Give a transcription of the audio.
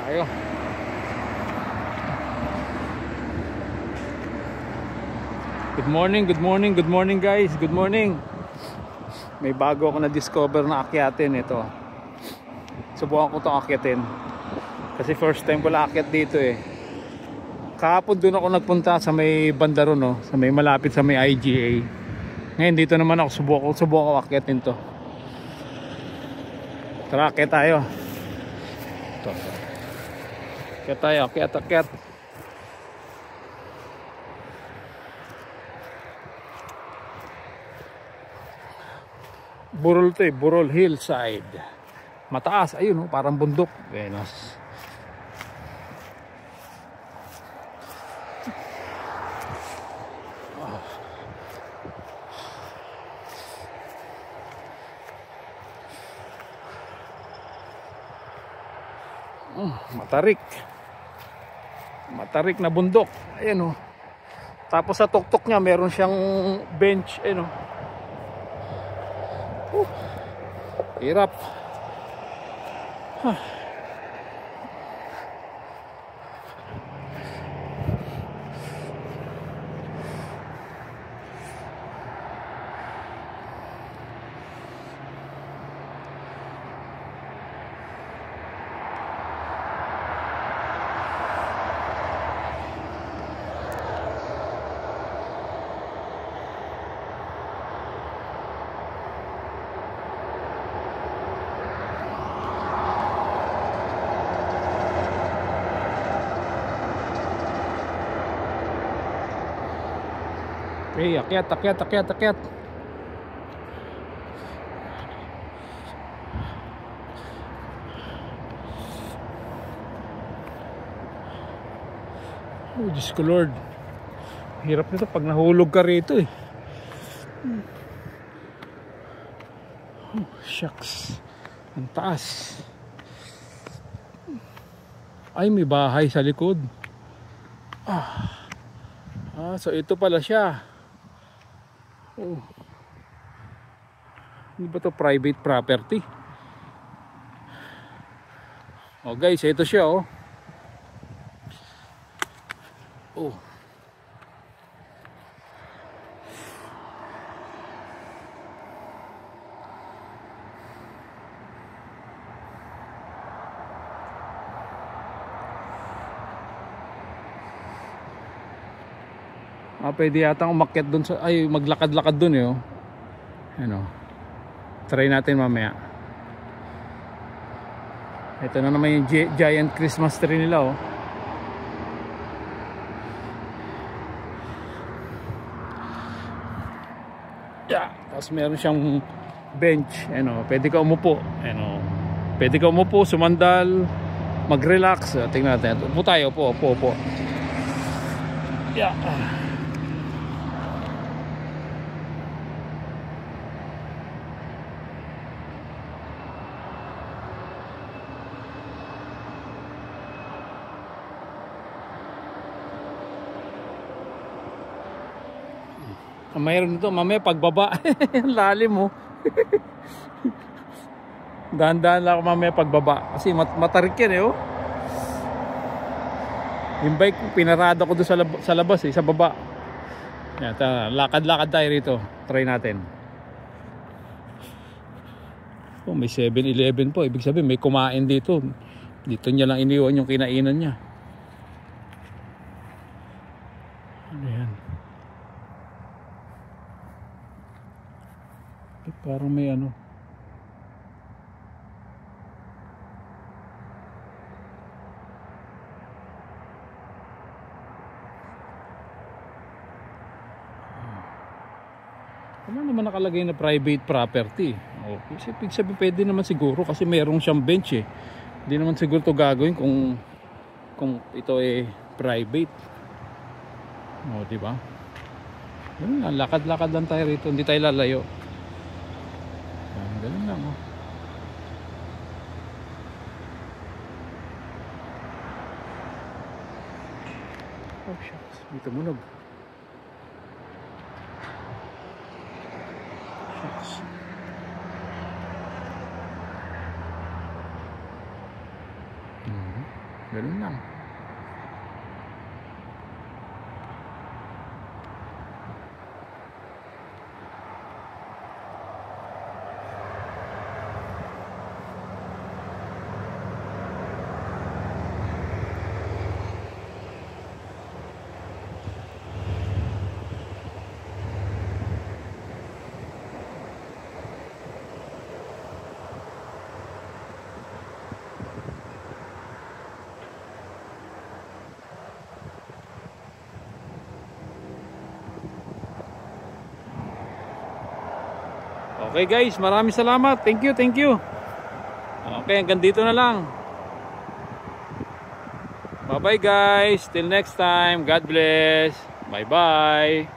tayo. Good morning, good morning, good morning guys. Good morning. May bago ako na-discover na akyatin ito. Subukan ko itong akyatin. Kasi first time ko lang akyat dito eh. Kahapon doon ako nagpunta sa may banda ron, no? Sa may malapit sa may IGA. Ngayon dito naman ako subukan ko akyatin to. Tara, akyat tayo. Ito. Akyat tayo, akyat. Burol to eh, Burol Hillside. Mataas, ayun oh, parang bundok. Venus. Matarik na bundok. Ayan oh. Tapos sa tuktok niya meron siyang bench, ayun oh. Hirap. Okay, akyat. Oh, Diyos ko Lord. Hirap nito pag nahulog ka rito eh. Oh, shucks. Ang taas. Ay, may bahay sa likod. So ito pala siya. Oh. Hindi ba to private property? Oh guys, ito siya oh. Oh. Pwede yata umakyat dun sa, ay maglakad-lakad dun eh oh. Ano, try natin mamaya. Ito na naman yung giant Christmas tree nila oh. Yeah. Tapos meron siyang bench, ano, pwede ka umupo, ano, pwede ka umupo, sumandal, mag-relax. Tingnan natin, upo tayo, upo. Yeah. Mayroon dito mamaya pagbaba. Lalim mo. Dahan-dahan lang ako mamaya pagbaba kasi matarik yan eh oh. Yung bike pinarada ko doon sa labas eh, sa baba. Yan, lakad-lakad tayo rito. Try natin. Oh, may 7-Eleven po. Ibig sabihin may kumain dito. Dito niya lang iniwan yung kinainan niya. Ano yan? Parang may ano. Wala naman nakalagay na private property. Okay, ibig sabihin pwede naman siguro kasi mayroong siyang bench eh. Hindi naman siguro ito gagawin kung ito eh private. O, di ba? Lakad-lakad lang tayo rito, hindi tayo lalayo. Ganun lang oh. Oh shucks, may tumunog. Shucks. Ganun lang. Okay guys, maraming salamat. Thank you, thank you. Okay, hanggang dito na lang. Bye bye guys. Till next time. God bless. Bye bye.